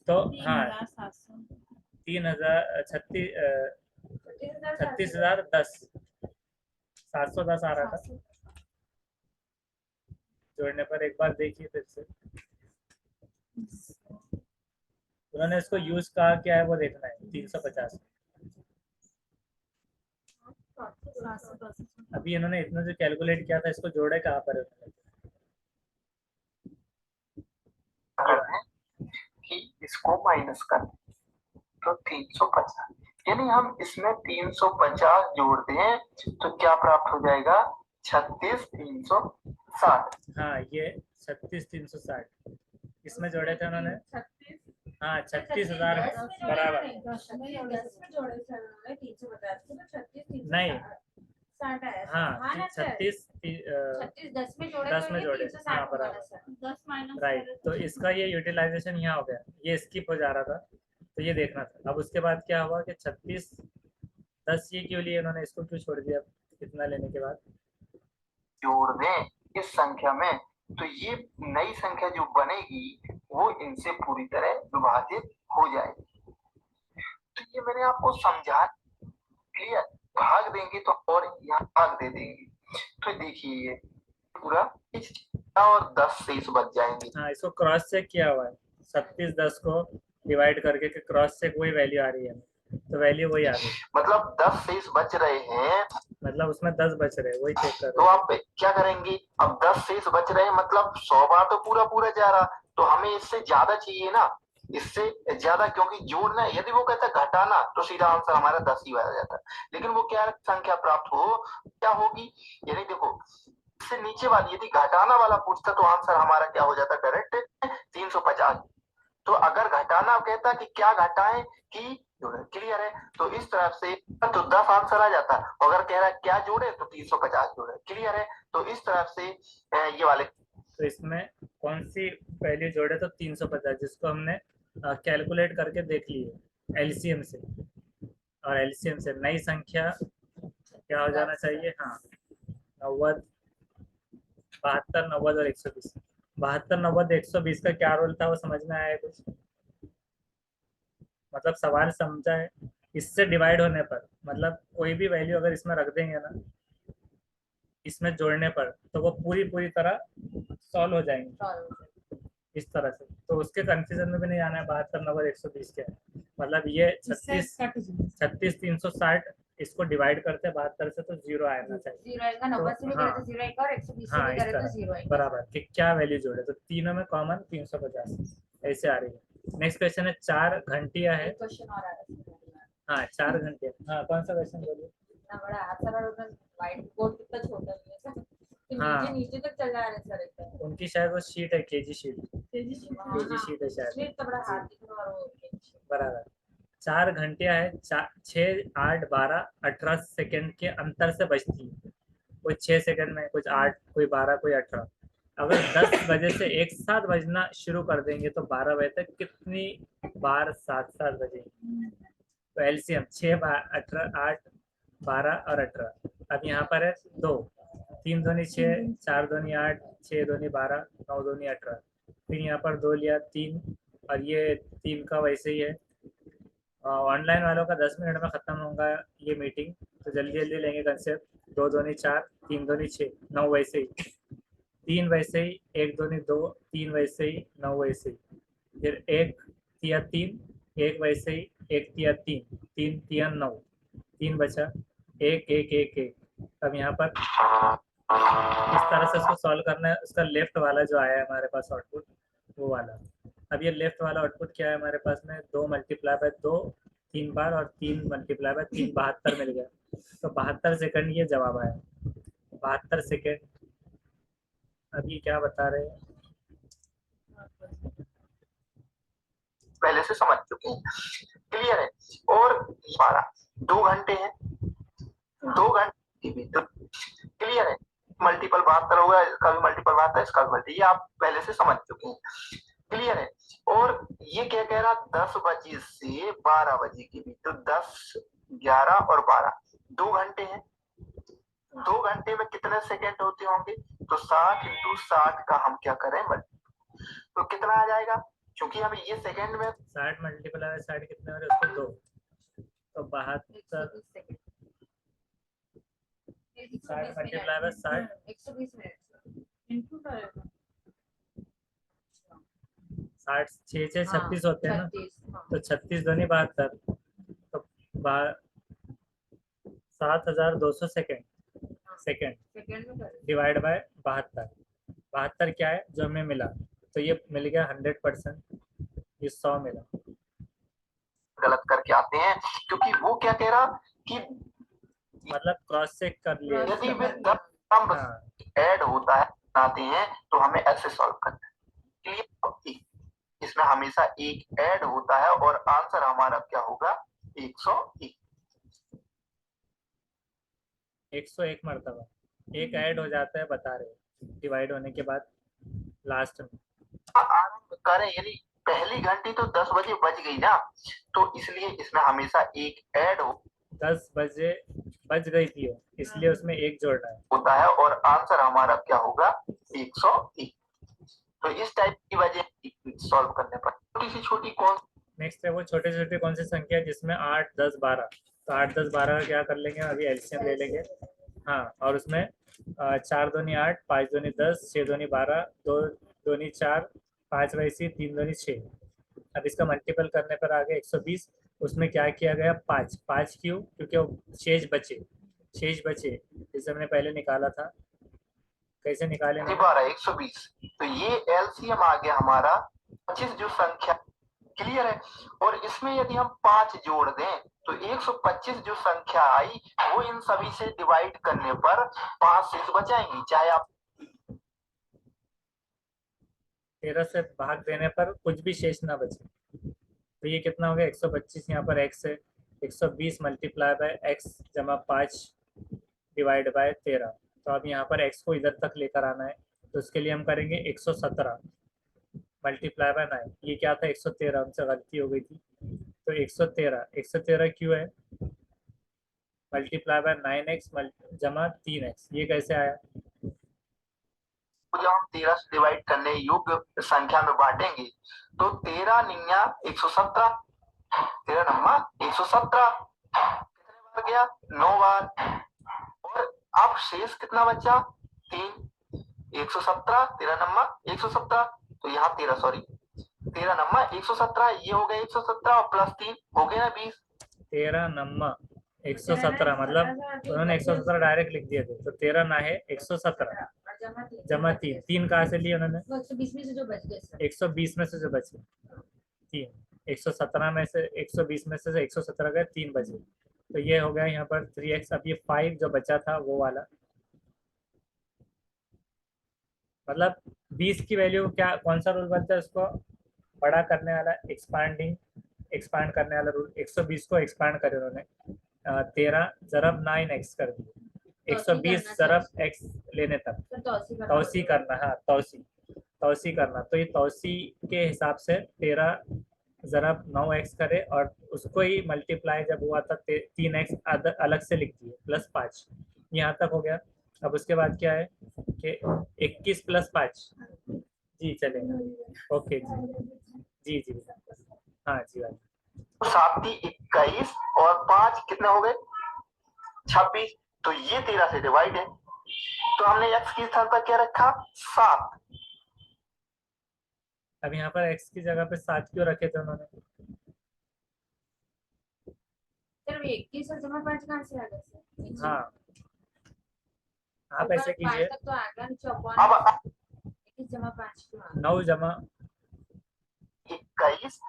तो हाँ 36,010 710 आ रहा था जोड़ने पर। एक बार देखिए फिर से, उन्होंने इसको यूज कहा क्या है वो देखना है 350। अभी इन्होंने इतना जो कैलकुलेट किया था इसको जोड़े कहाँ पर है उन्होंने? करते हैं कि इसको माइनस कर तो 350, यानी हम इसमें 350 जोड़ दें तो क्या प्राप्त हो जाएगा 36,360। हाँ ये 36,360 इसमें जोड़े थे उन्होंने। हाँ 36,000 बराबर। नहीं हाँ 36 10 में जोड़े 10 में जोड़े, हाँ बराबर। 10 माइनस राइट, तो इसका ये यूटिलाइजेशन यहाँ हो गया, ये स्किप हो जा रहा था तो ये देखना था। अब उसके बाद क्या हुआ कि 36 10 ये क्यों लिए उन्होंने, इसको क्यों छोड़ दिया इतना लेने के बाद? जोड़ दें इस संख्या में तो ये नई संख्या जो बनेगी वो इनसे पूरी तरह विभाजित हो जाएगी। तो ये मैंने आपको समझा, क्लियर? भाग देंगे तो और यहाँ भाग दे देंगे तो देखिए ये पूरा और 10 से इस बच जाएंगे। हाँ इसको क्रॉस चेक किया हुआ है, 36 10 को डिवाइड करके कि क्रॉस चेक वही वैल्यू आ रही है, तो वैल्यू वही आ रही है, मतलब 10 से इस बच रहे हैं, मतलब उसमें 10 बच रहे हैं, वही चेक कर तो रहे हैं। आप क्या करेंगे? अब 10 से इस बच रहे हैं मतलब 100 बार तो पूरा पूरा जा रहा, तो हमें इससे ज्यादा चाहिए ना, इससे ज्यादा, क्योंकि जोड़ना है। यदि वो कहता घटाना तो सीधा आंसर हमारा 10 ही आ जाता, लेकिन वो क्या संख्या प्राप्त हो क्या होगी, यानी देखो इससे नीचे वाली यदि घटाना वाला पूछता तो आंसर हमारा क्या हो जाता डायरेक्ट 350। तो अगर घटाना कहता कि क्या घटाएं कि क्लियर है, तो इस तरफ से तो 10 आंसर आ जाता, अगर कह रहा है क्या जोड़े तो 350 जोड़े, क्लियर है। तो इस तरफ से ये वाले, तो इसमें कौन सी वैल्यू जोड़े तो 350, जिसको हमने कैलकुलेट करके देख ली है एलसीएम से, और एलसीएम से नई संख्या क्या हो जाना चाहिए, हाँ 90 72 90 और 120। 72 90 120 का क्या रोल था वो समझ में आया कुछ? मतलब सवाल समझा है? इससे डिवाइड होने पर मतलब कोई भी वैल्यू अगर इसमें रख देंगे ना, इसमें जोड़ने पर, तो वो पूरी पूरी तरह सॉल्व हो जाएंगे इस तरह से। तो उसके कंफ्यूजन में भी नहीं आना है 72 90 120 क्या है, मतलब ये 36 360 इसको डिवाइड करते हैं 72 से तो जीरो आना चाहिए। 0 आएगा, 90 से भी करे तो 0 आएगा और 120 से हाँ भी इस करे तो तरह 0 आएगा। बराबर कि क्या वैल्यू जोड़े, तो तीनों में कॉमन 350 ऐसे आ रही है। नेक्स्ट क्वेश्चन है 4 घंटियां है। एक क्वेश्चन और आ रहा है। हाँ 4 घंटे, हाँ कौन सा क्वेश्चन बोलिए? इतना बड़ा हाथ सर और व्हाइट बोर्ड कितना छोटा है सर, हाँ। नीचे नीचे तक चल रहा है सर एकदम। उनकी शायद वो शीट है केजी शीट शीट है शायद, इतना बड़ा हाथ दिख रहा है और वो बराबर। 4 घंटियां है, 6 8 12 18 सेकंड के अंतर से बजती है, कोई 6 सेकंड में, कुछ 8, कोई 12, कोई 18। अगर 10 बजे से एक साथ बजना शुरू कर देंगे तो 12 बजे तक कितनी बार साथ साथ बजेंगे? तो एलसीएम 6 18 8 12 और 18। अब यहाँ पर है 2, 3 दूनी 6, 4 दूनी 8, 6 दूनी 12, 9 दूनी 18। फिर यहाँ पर 2 लिया 3, और ये 3 का वैसे ही है। ऑनलाइन वालों का 10 मिनट में खत्म होगा ये मीटिंग, तो जल्दी जल्दी लेंगे कंसेप्ट। 2 दूनी 4, 3 दूनी 6, 9 वैसे ही, 3 वैसे ही, 1 दूनी 2, 3 वैसे ही, 9 वैसे ही, फिर 1 तिया 3, 1 वैसे ही, 1 तिया 3, 3 तिया 9, 3 बचा, 1 1 1 1। अब यहाँ पर इस तरह से उसको सॉल्व करना है। उसका लेफ्ट वाला जो आया है हमारे पास आउटपुट, वो वाला। अब ये लेफ्ट वाला आउटपुट क्या है हमारे पास में, 2 मल्टीप्लाई बाय 2 3 बार, और 3 मल्टीप्लाई बाय 3 72 मिल गया। तो 72 सेकंड ये जवाब आया, 72 सेकंड। अब ये क्या बता रहे हैं? पहले से समझ चुके हैं, क्लियर है। और 12 2 घंटे हैं, 2 घंटे भी तो क्लियर है। मल्टीपल 72 होगा, इसका भी मल्टीपल 72, इसका भी मल्टीपल, ये आप पहले से समझ चुके हैं, क्लियर है। और ये क्या कह रहा 10 बजे से 12 बजे के बीच, तो 10 11 और 12 2 घंटे हैं। 2 घंटे में कितने सेकंड होते होंगे, तो 60 × 60 का हम क्या करें तो कितना आ जाएगा, क्योंकि हमें ये सेकंड में 60 मल्टीप्लाई बाय 60 कितने हो रहे हैं, उसको 2, तो 72 60 मल्टीप्लाई बाय 60 120 मिनट 60 6 6 36 होते हैं ना, 36, हाँ। तो 36 दूनी 72, तो 7200 सेकेंड सेकंड में कर डिवाइड बाय 72। 72 क्या है जो हमें मिला, तो ये मिल गया 100%, ये 100 मिला। गलत करके आते हैं, क्योंकि वो क्या कह रहा कि मतलब क्रॉस चेक कर लिए Cross यदि इसका। वे 10 नंबर हाँ, ऐड होता है आते हैं तो हमें ऐसे सॉल्व करना है। क्लियर? इसमें हमेशा एक ऐड होता है और आंसर हमारा क्या होगा? 101। 101 मरतबा एक ऐड हो जाता है, बता रहे डिवाइड होने के बाद लास्ट में। आरंभ करें यानी पहली घंटी तो 10 बजे बज गई ना, तो इसलिए इसमें हमेशा एक ऐड 10 बजे बज गई थी वो, इसलिए उसमें एक जोड़ना है। होता है और आंसर हमारा क्या होगा? 101। तो इस टाइप की वजह सॉल्व करने पर छोटी सी छोटी कौन नेक्स्ट है वो छोटे छोटे कौन सी संख्या है जिसमें 8, 10, 12। तो 8, 10, 12 क्या कर लेंगे, अभी एलसीएम ले लेंगे। हाँ, और उसमें 4 दूनी 8, 5 दूनी 10, 6 दूनी 12, 2 दूनी 4, 5 वैसी, 3 दूनी 6। अब इसका मल्टीपल करने पर आ गया 120। उसमें क्या किया गया, 5। 5 क्यों? क्योंकि वो शेष बचे जिसे हमने पहले निकाला था। कैसे निकाले? 12 120। तो ये एलसीएम आ गया हमारा 25 जो संख्या। क्लियर है? और इसमें यदि हम 5 जोड़ दें तो 125 जो संख्या आई वो इन सभी से डिवाइड करने पर 5 शेष बचाएंगी, चाहे आप 13 से भाग देने पर कुछ भी शेष ना बचे। तो ये कितना हो गया, 125। यहाँ पर x है, 120 मल्टीप्लाई बाय x जमा 5 डिवाइड बाय 13। तो अब यहाँ पर x को इधर तक लेकर आना है, तो उसके लिए हम करेंगे 117 मल्टीप्लाई बाय 9। ये क्या था, 113, हमसे गलती हो गई थी। तो 113 क्यों है, मल्टीप्लाई बाय 9x जमा 3x। ये कैसे आया? जब हम 13 से डिवाइड करने योग्य संख्या में बांटेंगे तो 13 निन्या 117, 13 नम्मा 117 कितने बार गया? 9 बार। और अब शेष कितना बचा? 3। 117 13 नम्मा 117, तो यहाँ 13 नम्मा 117, ये हो गया 117 और प्लस 3 हो गया ना 20। 13 नम्मा 117, मतलब उन्होंने 117 डायरेक्ट लिख दिए थे, तो 13 ना है 117 जमा 3। 3 कहाँ से लिए उन्होंने? 120 में से जो बच गए 120 में से जो बचे 3, 117 में से 120 में से 117 गए, 3 बचे। तो ये हो गया यहाँ पर 3x। अब ये 5 जो बचा था वो वाला, मतलब 20 की वैल्यू क्या, कौन सा रूल बनता है उसको बड़ा करने वाला, एक्सपांड करने वाला रूल। 120 को एक्सपांड करे उन्होंने, 13 ज़रब 9x कर दिए, 120 ज़रब x लेने तक तौसी करना। हाँ, तौसी करना। तो ये तौसी के हिसाब से 13 ज़रब 9x करे और उसको ही मल्टीप्लाई जब हुआ था 3x अलग से लिख दिए प्लस 5। यहाँ तक हो गया। अब उसके बाद क्या है कि 21 प्लस 5। जी चलेगा, ओके जी जी जी। हाँ जी भाई। 7 21 और 5 कितने हो गए? 26। तो ये 13 से डिवाइड है, तो हमने x की स्थान पर क्या रखा? 7। अब यहाँ पर x की जगह पे 7 क्यों रखे थे उन्होंने? सिर्फ 21 और जमा 5 कहाँ से आ गए सर? हाँ, आप ऐसे कीजिए, 5 तक तो आ गया, चौपन अब 21 जमा 5 क्यों आ गया? 9 जमा 21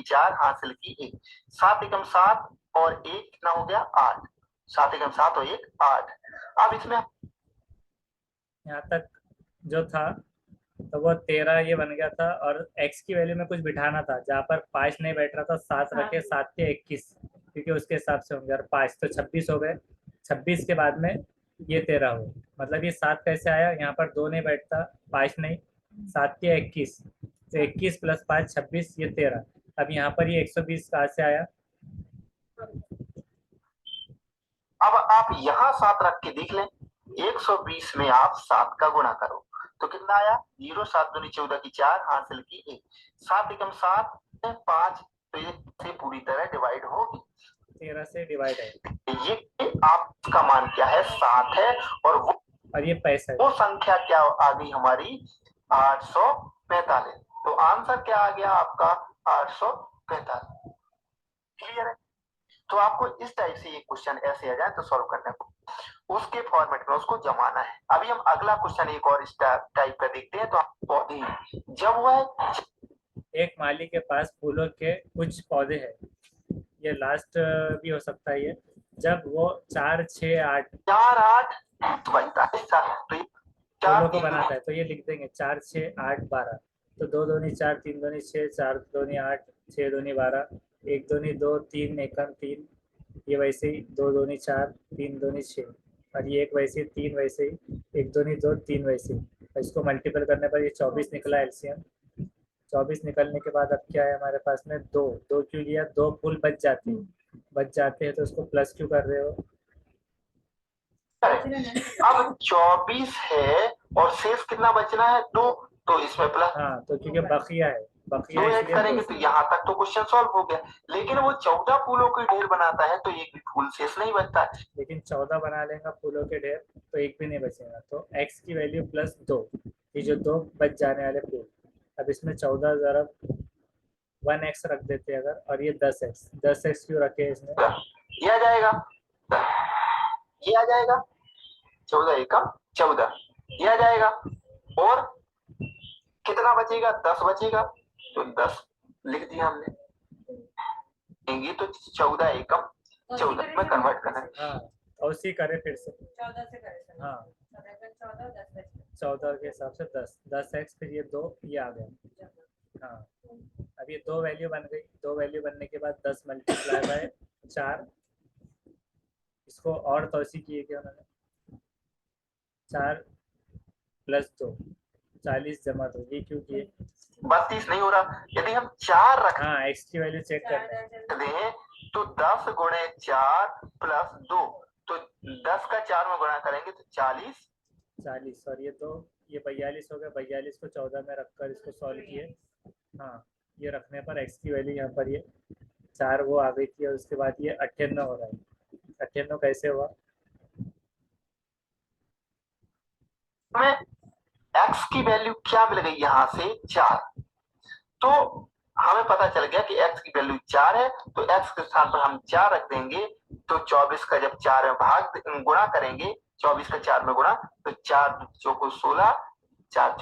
4 हासिल की 1। 7 एकम 7 और 1 कितना हो गया? 8। 7 एकम 7 और 1 8। अब इसमें यहाँ तक जो था तो वो 13 ये बन गया था, और x की वैल्यू में कुछ बिठाना था, जहाँ पर 5 नहीं बैठ रहा था 7 रखे, 7 के 21, क्योंकि उसके हिसाब से होंगे। और 5 तो 26 हो गए। 26 के बाद में ये 13 हो, मतलब ये 7 कैसे आया? यहाँ पर 2 नहीं बैठता, 5 नहीं, 7 के 21, तो 21 प्लस 5 26, ये 13। अब यहाँ पर ये 120 कहाँ से आया? अब आप यहाँ 7 रख के देख लें, 120 में आप 7 का गुणा करो तो कितना आया 0, 7 दूनी 14 की 4 हासिल की 1, 7 एकम 7 5, तो ये से पूरी तरह डिवाइड होगी। 13 से डिवाइड है ये आपका मान क्या है 7 है और और ये पैसा है। वो संख्या क्या आ गई हमारी 845। तो आंसर क्या आ गया आपका 845। क्लियर है। तो आपको इस टाइप से ये क्वेश्चन ऐसे आ जाए तो सॉल्व करने को उसके फॉर्मेट में उसको जमाना है। अभी हम अगला क्वेश्चन एक और इस टाइप का देखते हैं। तो पौधे जब वह एक माली के पास फूलों के कुछ पौधे हैं, ये लास्ट भी हो सकता है, ये जब वो 4 6 8 4 8 बनता है तो फूलों को बनाता है, तो ये लिख देंगे 4 6 8 12। तो 2 दूनी 4, 3 दूनी 6, 4 दूनी 8, 6 दूनी 12, 1 दूनी 2, 3 एकम 3, ये वैसे ही 2 दूनी 4, 3 दूनी 6, और ये एक वैसे ही 3 वैसे ही, 1 दूनी 2, 3 वैसे ही। इसको मल्टीपल करने पर ये 24 निकला एलसीएम। 24 निकलने के बाद अब क्या है हमारे पास में 2 क्यों लिया, 2 फूल बच जाते हैं तो उसको प्लस क्यों कर रहे हो। अब 24 है और शेष कितना बचना है 2, तो इसमें प्लस हाँ, तो क्योंकि बकिया है, बकिया 2 ऐड इसलिए करेंगे तो यहाँ तक तो क्वेश्चन सॉल्व हो गया। लेकिन वो 14 फूलों की ढेर बनाता है तो एक भी फूल शेष नहीं बचता है। लेकिन 14 बना लेगा फूलों के ढेर तो एक भी नहीं बचेगा। तो x की वैल्यू प्लस 2, ये जो 2 बच जाने वाले फूल, अब इसमें 14 ज़रब 1x रख देते हैं अगर, और ये 10x क्यों रखे इसमें, ये आ जाएगा, ये आ जाएगा 14 एकम 14, ये आ जाएगा और कितना बचेगा 10 बचेगा, तो 10 लिख दिया हमने। ये तो 14 एकम 14 में कन्वर्ट करना है। हाँ, और उसी करे फिर से 14 से करें। हाँ 14 10 बचे। 14 के हिसाब से 10x, फिर ये 2 ये आ गया। हाँ, अब ये 2 वैल्यू बन गई। 2 वैल्यू बनने के बाद 10 मल्टीप्लाई बाय 4, इसको और तोसी किए क्या उन्होंने, 4 प्लस 2 40 जमा 2, ये क्यों किए। 32 नहीं हो रहा, यदि हम 4 रख हाँ, x की वैल्यू चेक करना है। दें तो 10 गुणे 4 प्लस 2, तो 10 का 4 में गुणा करेंगे तो 40, और ये तो ये 42 हो गया। 42 को 14 में रखकर इसको सॉल्व किए। हाँ, ये रखने पर x की वैल्यू यहाँ पर ये 4 वो आ गई थी, और उसके बाद ये 98 हो रहा है। 98 कैसे हुआ, हमें x की वैल्यू क्या मिल गई यहाँ से 4, तो हमें पता चल गया कि x की वैल्यू 4 है, तो x के स्थान पर हम 4 रख देंगे। तो 24 का जब 4 में भाग गुणा करेंगे, 24 का 4 में गुणा, तो 4 चौको 16, 4